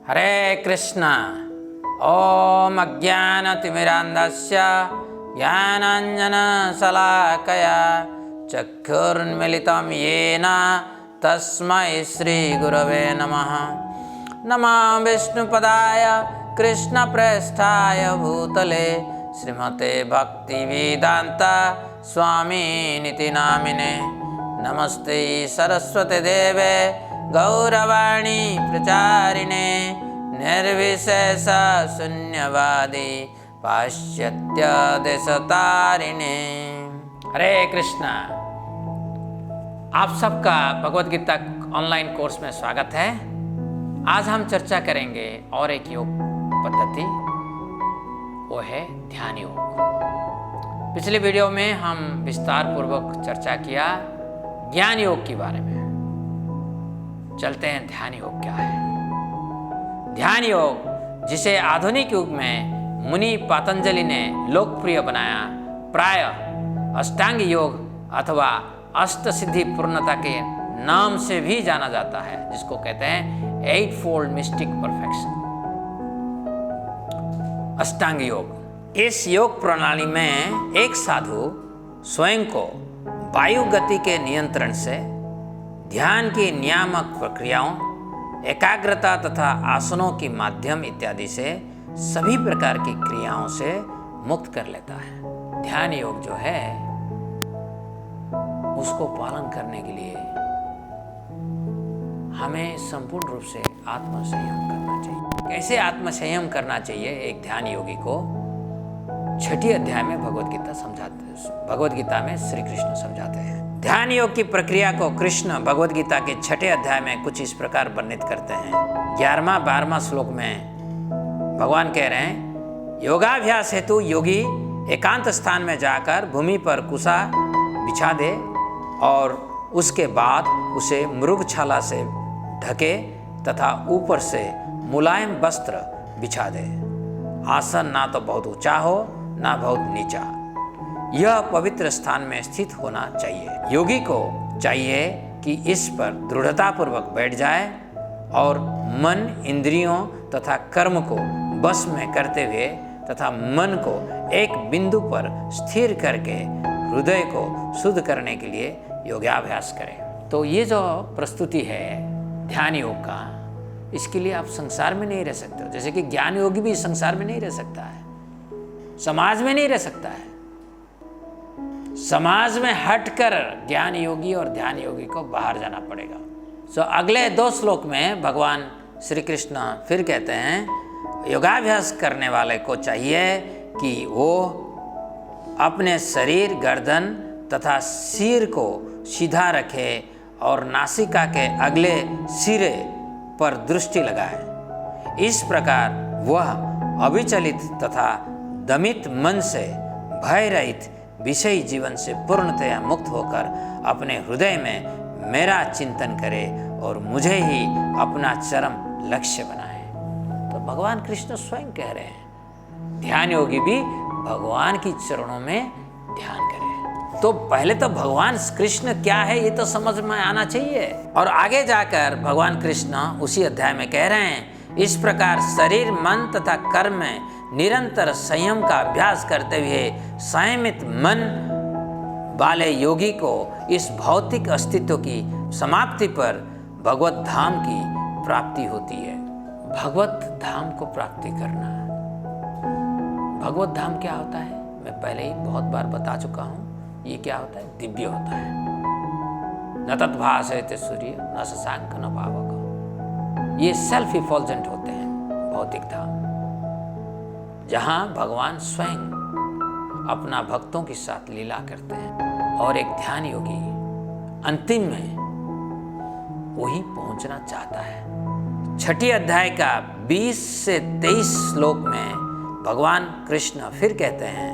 हरे कृष्ण। ओम अज्ञानतिमिरान्धस्य ज्ञानाञ्जनशलाकया चक्षुर्मिलितं येन तस्मै श्रीगुरवे नमः। नमो विष्णुपदाय कृष्णप्रेष्ठाय भूतले श्रीमते भक्तिवेदान्त स्वामिनिति नामिने। नमस्ते सरस्वती देवे गौरवाणी प्रचारिणे निर्विशेष शून्यवादी पाश्चात्य देशतारिणे। हरे कृष्णा। आप सबका भगवद गीता ऑनलाइन कोर्स में स्वागत है। आज हम चर्चा करेंगे और एक योग पद्धति, वो है ध्यान योग। पिछले वीडियो में हम विस्तार पूर्वक चर्चा किया ज्ञान योग के बारे में। चलते हैं ध्यान योग क्या है। ध्यान योग, जिसे आधुनिक युग में मुनि पतंजलि ने लोकप्रिय बनाया, प्राय अष्टांग योग अथवा अष्ट सिद्धि पूर्णता के नाम से भी जाना जाता है, जिसको कहते हैं एट फोल्ड मिस्टिक परफेक्शन, अष्टांग योग। इस योग प्रणाली में एक साधु स्वयं को वायु गति के नियंत्रण से, ध्यान की नियामक प्रक्रियाओं, एकाग्रता तथा आसनों के माध्यम इत्यादि से सभी प्रकार की क्रियाओं से मुक्त कर लेता है। ध्यान योग जो है, उसको पालन करने के लिए हमें संपूर्ण रूप से आत्मसंयम करना चाहिए। कैसे आत्मसंयम करना चाहिए एक ध्यान योगी को, छठी अध्याय में भगवद गीता में श्री कृष्ण समझाते हैं। ध्यान योग की प्रक्रिया को कृष्ण भगवद गीता के छठे अध्याय में कुछ इस प्रकार वर्णित करते हैं। 11वां श्लोक में भगवान कह रहे हैं, योगाभ्यास हेतु योगी एकांत स्थान में जाकर भूमि पर कुशा बिछा दे और उसके बाद उसे मृगछाला से ढके तथा ऊपर से मुलायम वस्त्र बिछा दे। आसन ना तो बहुत ऊंचा हो ना बहुत नीचा, यह पवित्र स्थान में स्थित होना चाहिए। योगी को चाहिए कि इस पर दृढ़तापूर्वक बैठ जाए और मन, इंद्रियों तथा कर्म को बस में करते हुए तथा मन को एक बिंदु पर स्थिर करके हृदय को शुद्ध करने के लिए योगाभ्यास करें। तो ये जो प्रस्तुति है ध्यान योग का, इसके लिए आप संसार में नहीं रह सकते हो। जैसे कि ज्ञान योगी भी संसार में नहीं रह सकता है, समाज में नहीं रह सकता है। समाज में हटकर ज्ञान योगी और ध्यान योगी को बाहर जाना पड़ेगा। अगले 2 श्लोक में भगवान श्री कृष्ण फिर कहते हैं, योगाभ्यास करने वाले को चाहिए कि वो अपने शरीर, गर्दन तथा सिर को सीधा रखे और नासिका के अगले सिरे पर दृष्टि लगाए। इस प्रकार वह अविचलित तथा दमित मन से भय रहित विषयी जीवन से पूर्णतया मुक्त होकर अपने हृदय में मेरा चिंतन करे और मुझे ही अपना चरम लक्ष्य बनाए। तो भगवान कृष्ण स्वयं कह रहे हैं, ध्यान योगी भी भगवान की चरणों में ध्यान करे। तो पहले तो भगवान कृष्ण क्या है ये तो समझ में आना चाहिए। और आगे जाकर भगवान कृष्ण उसी अध्याय में कह रहे हैं, इस प्रकार शरीर, मन तथा कर्म में निरंतर संयम का अभ्यास करते हुए संयमित मन वाले योगी को इस भौतिक अस्तित्व की समाप्ति पर भगवत धाम की प्राप्ति होती है। भगवत धाम को प्राप्ति करना, भगवत धाम क्या होता है मैं पहले ही बहुत बार बता चुका हूँ। ये क्या होता है? दिव्य होता है। न तद्भासयते सूर्य न शशांक न पावक। ये सेल्फ इफल्जेंट होते हैं भौतिक धाम, जहाँ भगवान स्वयं अपना भक्तों के साथ लीला करते हैं। और एक ध्यान योगी अंतिम में वही पहुंचना चाहता है। छठी अध्याय का 20 से 23 श्लोक में भगवान कृष्ण फिर कहते हैं,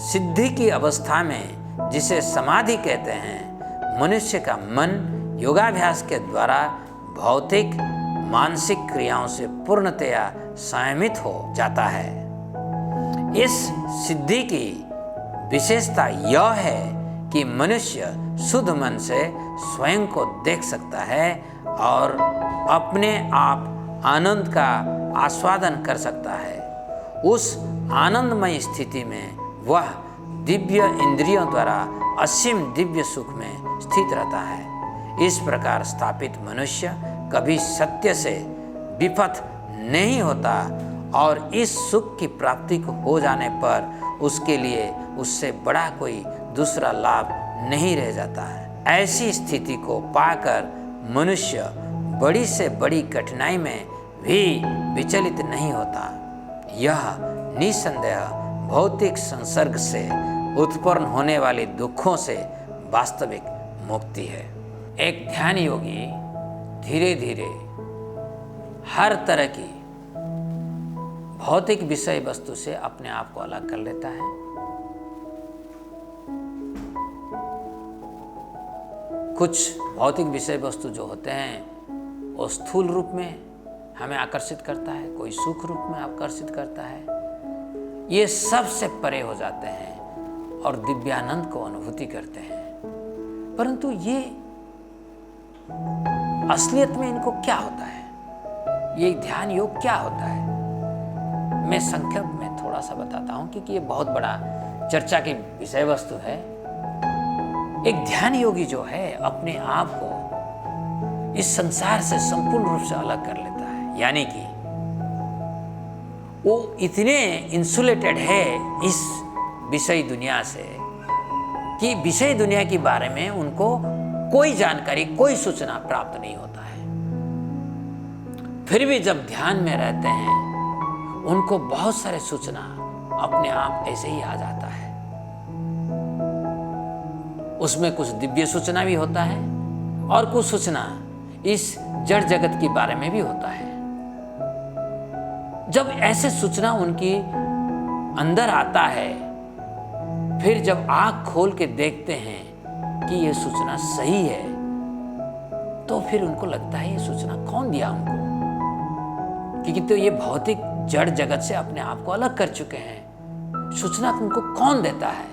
सिद्धि की अवस्था में, जिसे समाधि कहते हैं, मनुष्य का मन योगाभ्यास के द्वारा भौतिक मानसिक क्रियाओं से पूर्णतया संयमित हो जाता है। इस सिद्धि की विशेषता यह है कि मनुष्य शुद्ध मन से स्वयं को देख सकता है और अपने आप आनंद का आस्वादन कर सकता है। उस आनंदमय स्थिति में वह दिव्य इंद्रियों द्वारा असीम दिव्य सुख में स्थित रहता है। इस प्रकार स्थापित मनुष्य कभी सत्य से विपथ नहीं होता और इस सुख की प्राप्ति को हो जाने पर उसके लिए उससे बड़ा कोई दूसरा लाभ नहीं रह जाता है। ऐसी स्थिति को पाकर मनुष्य बड़ी से बड़ी कठिनाई में भी विचलित नहीं होता। यह निसंदेह भौतिक संसर्ग से उत्पन्न होने वाली दुखों से वास्तविक मुक्ति है। एक ध्यान योगी धीरे धीरे हर तरह की भौतिक विषय वस्तु से अपने आप को अलग कर लेता है। कुछ भौतिक विषय वस्तु जो होते हैं वो स्थूल रूप में हमें आकर्षित करता है, कोई सुख रूप में आकर्षित करता है। ये सबसे परे हो जाते हैं और दिव्यानंद को अनुभूति करते हैं। परंतु ये असलियत में इनको क्या होता है, ये ध्यान योग क्या होता है, मैं संक्षेप में थोड़ा सा बताता हूं क्योंकि ये बहुत बड़ा चर्चा की विषय वस्तु है। एक ध्यान योगी जो है अपने आप को इस संसार से संपूर्ण रूप से अलग कर लेता है, यानी कि वो इतने इंसुलेटेड है इस विषय दुनिया से कि विषय दुनिया के बारे में उनको कोई जानकारी, कोई सूचना प्राप्त नहीं होता है। फिर भी जब ध्यान में रहते हैं उनको बहुत सारे सूचना अपने आप ऐसे ही आ जाता है। उसमें कुछ दिव्य सूचना भी होता है और कुछ सूचना इस जड़ जगत के बारे में भी होता है। जब ऐसे सूचना उनकी अंदर आता है, फिर जब आंख खोल के देखते हैं कि यह सूचना सही है, तो फिर उनको लगता है ये सूचना कौन दिया हमको, क्योंकि तो ये भौतिक जड़ जगत से अपने आप को अलग कर चुके हैं। सूचना उनको कौन देता है?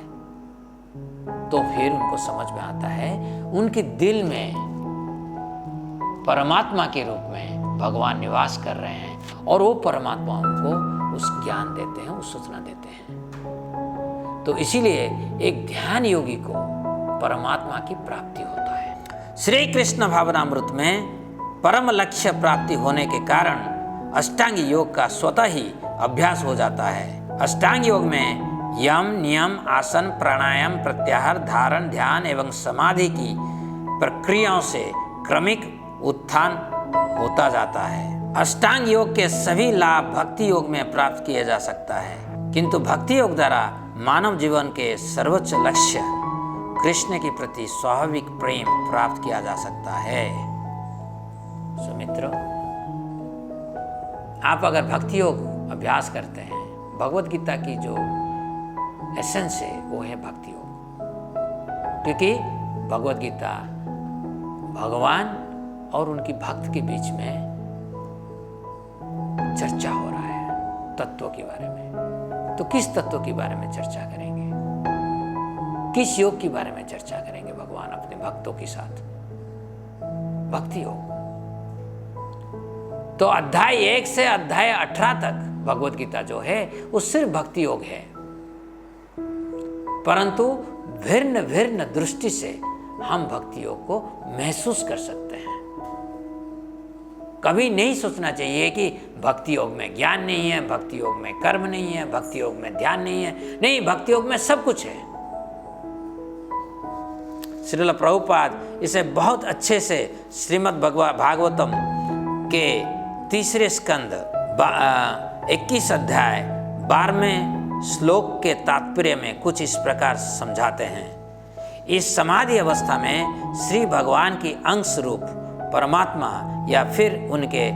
तो फिर उनको समझ में आता है उनके दिल में परमात्मा के रूप में भगवान निवास कर रहे हैं और वो परमात्मा उनको उस ज्ञान देते हैं, उस सूचना देते हैं। तो इसीलिए एक ध्यान योगी को परमात्मा की प्राप्ति होता है। श्री कृष्ण भावनामृत में परम लक्ष्य प्राप्ति होने के कारण अष्टांग योग का स्वतः ही अभ्यास हो जाता है। अष्टांग योग में यम, नियम, आसन, प्राणायाम, प्रत्याहार, धारण, ध्यान एवं समाधि की प्रक्रियाओं से क्रमिक उत्थान होता जाता है। अष्टांग योग के सभी लाभ भक्ति योग में प्राप्त किया जा सकता है, किंतु भक्ति योग द्वारा मानव जीवन के सर्वोच्च लक्ष्य कृष्ण के प्रति स्वाभाविक प्रेम प्राप्त किया जा सकता है। सुमित्रों, आप अगर भक्ति योग अभ्यास करते हैं, भगवत गीता की जो एसेंस है वो है भक्ति योग, क्योंकि भगवत गीता भगवान और उनकी भक्त के बीच में चर्चा हो रहा है तत्वों के बारे में। तो किस तत्व के बारे में चर्चा करेंगे, किस योग के बारे में चर्चा करेंगे भगवान अपने भक्तों के साथ? भक्ति योग। तो अध्याय 1 से अध्याय 18 तक भगवत गीता जो है वो सिर्फ भक्ति योग है, परंतु भिन्न भिन्न दृष्टि से हम भक्ति योग को महसूस कर सकते हैं। कभी नहीं सोचना चाहिए कि भक्ति योग में ज्ञान नहीं है, भक्ति योग में कर्म नहीं है, भक्ति योग में ध्यान नहीं है। नहीं, भक्ति योग में सब कुछ है। श्रील प्रभुपाद इसे बहुत अच्छे से श्रीमद् भागवतम के 3 स्कंद 21 अध्याय 12वें श्लोक के तात्पर्य में कुछ इस प्रकार समझाते हैं। इस समाधि अवस्था में श्री भगवान की अंश रूप परमात्मा या फिर उनके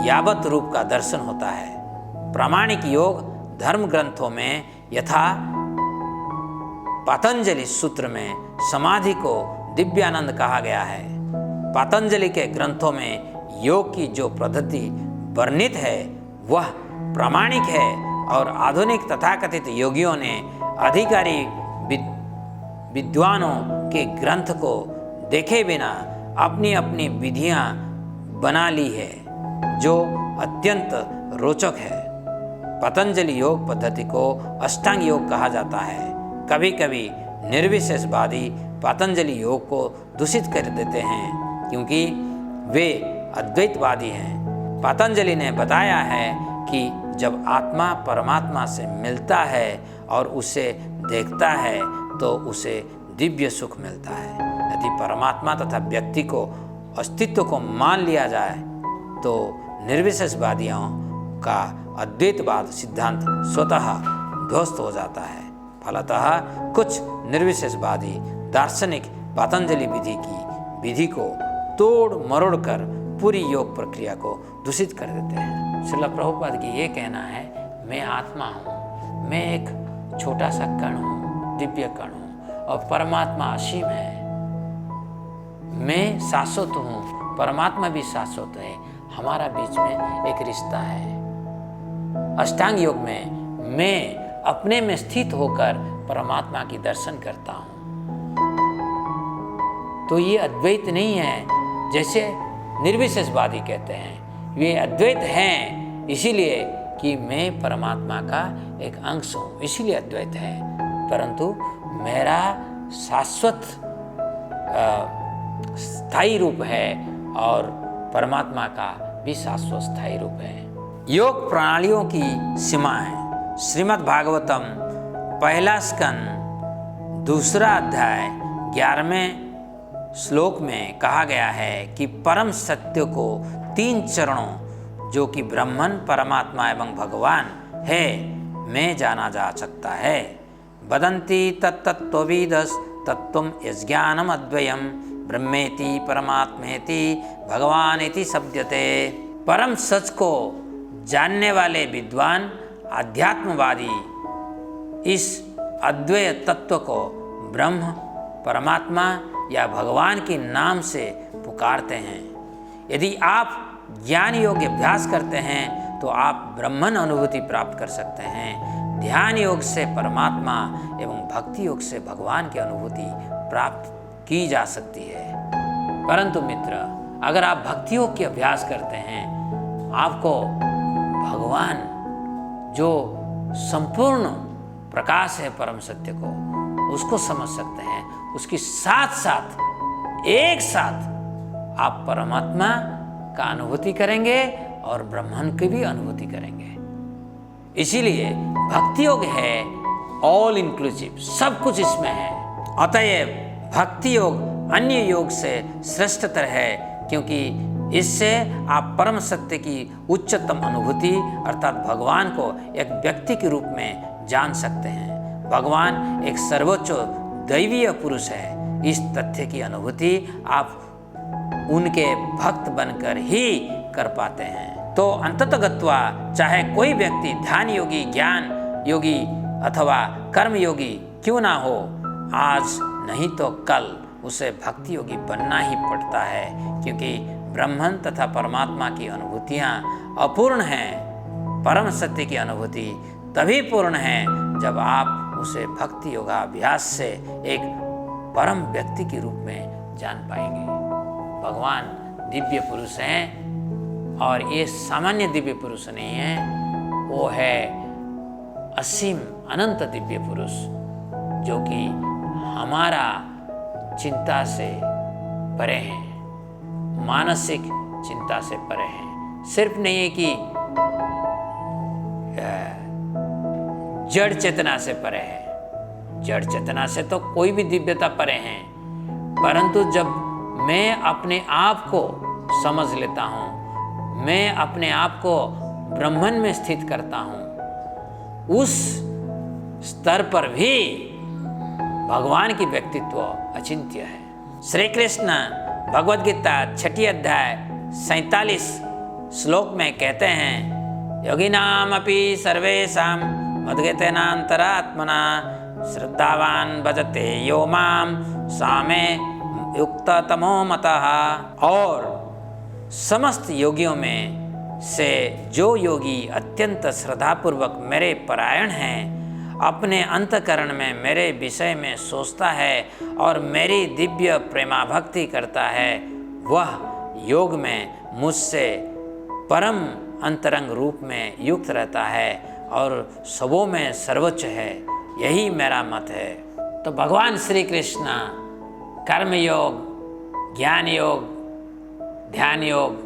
यावत रूप का दर्शन होता है। प्रामाणिक योग धर्म ग्रंथों में यथा पतंजलि सूत्र में समाधि को दिव्यानंद कहा गया है। पतंजलि के ग्रंथों में योग की जो पद्धति वर्णित है वह प्रामाणिक है और आधुनिक तथाकथित योगियों ने अधिकारी विद्वानों के ग्रंथ को देखे बिना अपनी अपनी विधियां बना ली है, जो अत्यंत रोचक है। पतंजलि योग पद्धति को अष्टांग योग कहा जाता है। कभी कभी निर्विशेषवादी पतंजलि योग को दूषित कर देते हैं क्योंकि वे अद्वैतवादी हैं। पतंजलि ने बताया है कि जब आत्मा परमात्मा से मिलता है और उसे देखता है तो उसे दिव्य सुख मिलता है। यदि परमात्मा तथा व्यक्ति को अस्तित्व को मान लिया जाए तो निर्विशेषवादियों का अद्वैतवाद सिद्धांत स्वतः ध्वस्त हो जाता है। फलतः कुछ निर्विशेषवादी दार्शनिक पतंजलि विधि को तोड़ मरोड़ कर पूरी योग प्रक्रिया को दूषित कर देते हैं। श्रील प्रभुपाद की ये कहना है, मैं आत्मा हूँ, मैं एक छोटा सा कण हूँ, दिव्य कण हूँ और परमात्मा असीम है। मैं शाश्वत हूँ, परमात्मा भी शाश्वत है, हमारा बीच में एक रिश्ता है। अष्टांग योग में मैं अपने में स्थित होकर परमात्मा की दर्शन करता हूँ। तो ये अद्वैत नहीं है जैसे निर्विशेषवादी कहते हैं। ये अद्वैत हैं इसीलिए कि मैं परमात्मा का एक अंश हूँ, इसीलिए अद्वैत है। परंतु मेरा शाश्वत स्थायी रूप है और परमात्मा का भी शाश्वत स्थायी रूप है। योग प्रणालियों की सीमाएं। श्रीमद् भागवतम पहला स्कंद दूसरा अध्याय 11वें श्लोक में कहा गया है कि परम सत्य को 3 चरणों जो कि ब्रह्मन, परमात्मा एवं भगवान है में जाना जा सकता है। वदन्ति तत्तत्त्वविदस् तत्त्वं यज्ञानम अद्वयम ब्रह्मेति परमात्मेति भगवानेति शब्दते। परम सच को जानने वाले विद्वान आध्यात्मवादी इस अद्वय तत्व को ब्रह्म, परमात्मा या भगवान के नाम से पुकारते हैं। यदि आप ज्ञान योग अभ्यास करते हैं तो आप ब्रह्मन अनुभूति प्राप्त कर सकते हैं। ध्यान योग से परमात्मा एवं भक्ति योग से भगवान की अनुभूति प्राप्त की जा सकती है। परंतु मित्र, अगर आप भक्ति योग के अभ्यास करते हैं, आपको भगवान जो संपूर्ण प्रकाश है परम सत्य को, उसको समझ सकते हैं। उसके साथ साथ एक साथ आप परमात्मा का अनुभूति करेंगे और ब्रह्मन की भी अनुभूति करेंगे। इसीलिए भक्ति योग है ऑल इंक्लूसिव, सब कुछ इसमें है। अतएव भक्ति योग अन्य योग से श्रेष्ठतर है क्योंकि इससे आप परम सत्य की उच्चतम अनुभूति अर्थात भगवान को एक व्यक्ति के रूप में जान सकते हैं। भगवान एक सर्वोच्च दैवीय पुरुष है। इस तथ्य की अनुभूति आप उनके भक्त बनकर ही कर पाते हैं। तो अंततगत्वा चाहे कोई व्यक्ति ध्यान योगी, ज्ञान योगी अथवा कर्म योगी क्यों ना हो, आज नहीं तो कल उसे भक्ति योगी बनना ही पड़ता है क्योंकि ब्रह्मन तथा परमात्मा की अनुभूतियाँ अपूर्ण हैं। परम सत्य की अनुभूति तभी पूर्ण है जब आप उसे भक्ति योगाभ्यास से एक परम व्यक्ति के रूप में जान पाएंगे। भगवान दिव्य पुरुष हैं और ये सामान्य दिव्य पुरुष नहीं है, वो है असीम अनंत दिव्य पुरुष जो कि हमारा चिंता से परे हैं, मानसिक चिंता से परे हैं। सिर्फ नहीं है कि जड़ चेतना से परे है, जड़ चेतना से तो कोई भी दिव्यता परे है, परंतु जब मैं अपने आप को समझ लेता हूँ, मैं अपने आप को ब्रह्मन में स्थित करता हूँ, उस स्तर पर भी भगवान की व्यक्तित्व अचिंत्य है। श्री कृष्ण भगवद गीता 6 अध्याय 47 श्लोक में कहते हैं, योगिनाम अपि सर्वेषां मद्गतेनान्तरात्मना श्रद्धावान भजते यो माम सामे युक्ततमो मतः। और समस्त योगियों में से जो योगी अत्यंत श्रद्धापूर्वक मेरे परायण हैं, अपने अंतकरण में मेरे विषय में सोचता है और मेरी दिव्य प्रेमा भक्ति करता है, वह योग में मुझसे परम अंतरंग रूप में युक्त रहता है और सबों में सर्वोच्च है, यही मेरा मत है। तो भगवान श्री कृष्ण कर्म योग, ज्ञान योग, ध्यान योग,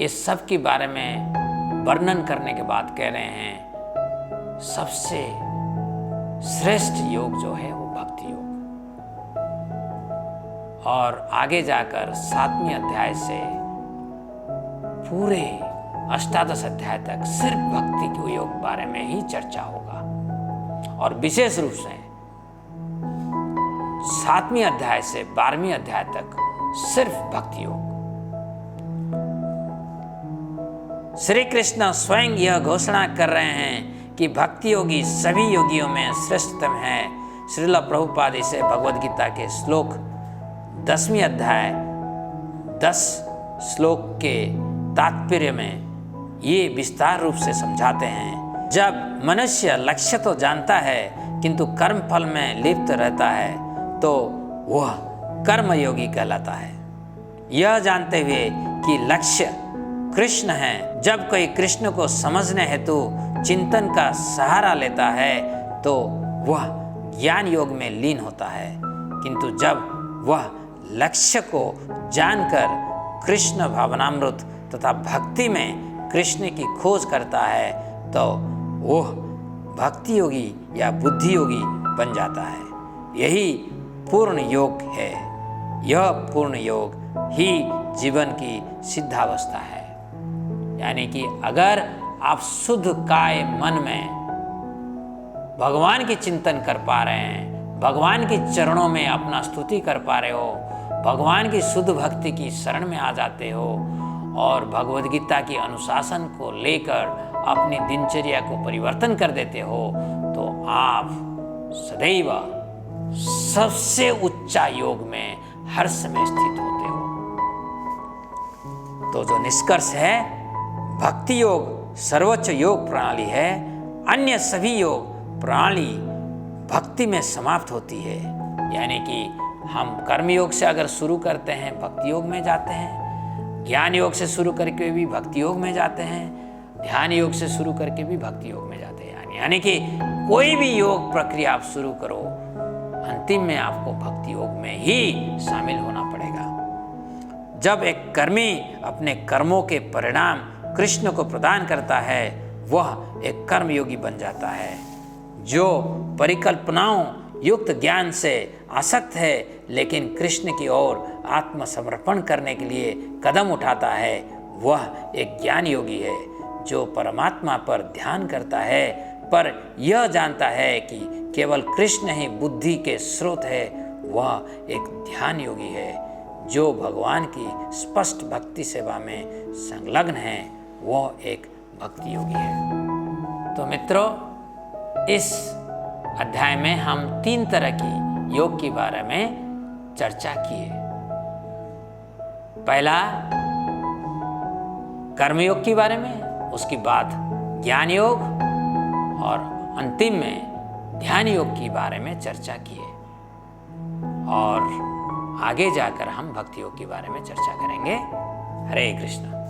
इस सब के बारे में वर्णन करने के बाद कह रहे हैं सबसे श्रेष्ठ योग जो है वो भक्ति योग। और आगे जाकर 7वें अध्याय से पूरे 18 अध्याय तक सिर्फ भक्ति के योग बारे में ही चर्चा होगा। और विशेष रूप से 7वें अध्याय से 12वें अध्याय तक सिर्फ भक्ति योग। श्री कृष्ण स्वयं यह घोषणा कर रहे हैं कि भक्ति योगी सभी योगियों में श्रेष्ठतम है। श्रील प्रभुपाद इसे भगवद गीता के श्लोक 10वें अध्याय 10 श्लोक के तात्पर्य में ये विस्तार रूप से समझाते हैं। जब मनुष्य लक्ष्य तो जानता है किंतु कर्म फल में लिप्त रहता है तो वह कर्मयोगी कहलाता है। यह जानते हुए कि लक्ष्य कृष्ण है, जब कोई कृष्ण को समझने हेतु चिंतन का सहारा लेता है तो वह ज्ञान योग में लीन होता है। किंतु जब वह लक्ष्य को जानकर कृष्ण भावनामृत तथा भक्ति में कृष्ण की खोज करता है तो वह भक्ति योगी या बुद्धि योगी बन जाता है। यही पूर्ण योग है। यह पूर्ण योग ही जीवन की सिद्धावस्था है। यानी कि अगर आप शुद्ध काय मन में भगवान की चिंतन कर पा रहे हैं, भगवान के चरणों में अपना स्तुति कर पा रहे हो, भगवान की शुद्ध भक्ति की शरण में आ जाते हो और भगवद गीता की अनुशासन को लेकर अपनी दिनचर्या को परिवर्तन कर देते हो तो आप सदैव सबसे उच्चा योग में हर समय स्थित होते हो। तो जो निष्कर्ष है, भक्ति योग सर्वोच्च योग प्रणाली है। अन्य सभी योग प्रणाली भक्ति में समाप्त होती है। यानी कि हम कर्म योग से अगर शुरू करते हैं भक्ति योग में जाते हैं, ज्ञान योग से शुरू करके भी भक्ति योग में जाते हैं, ध्यान योग से शुरू करके भी भक्ति योग में जाते हैं। यानी कि कोई भी योग प्रक्रिया आप शुरू करो, अंतिम में आपको भक्ति योग में ही शामिल होना पड़ेगा। जब एक कर्मी अपने कर्मों के परिणाम कृष्ण को प्रदान करता है वह एक कर्मयोगी बन जाता है। जो परिकल्पनाओं युक्त ज्ञान से आसक्त है लेकिन कृष्ण की ओर आत्मसमर्पण करने के लिए कदम उठाता है वह एक ज्ञान योगी है। जो परमात्मा पर ध्यान करता है पर यह जानता है कि केवल कृष्ण ही बुद्धि के स्रोत है वह एक ध्यान योगी है। जो भगवान की स्पष्ट भक्ति सेवा में संलग्न है वह एक भक्ति योगी है। तो मित्रों, इस अध्याय में हम 3 तरह की योग के बारे में चर्चा किए। पहला कर्मयोग के बारे में, उसके बाद ज्ञान योग और अंतिम में ध्यान योग के बारे में चर्चा किए। और आगे जाकर हम भक्ति योग के बारे में चर्चा करेंगे। हरे कृष्ण।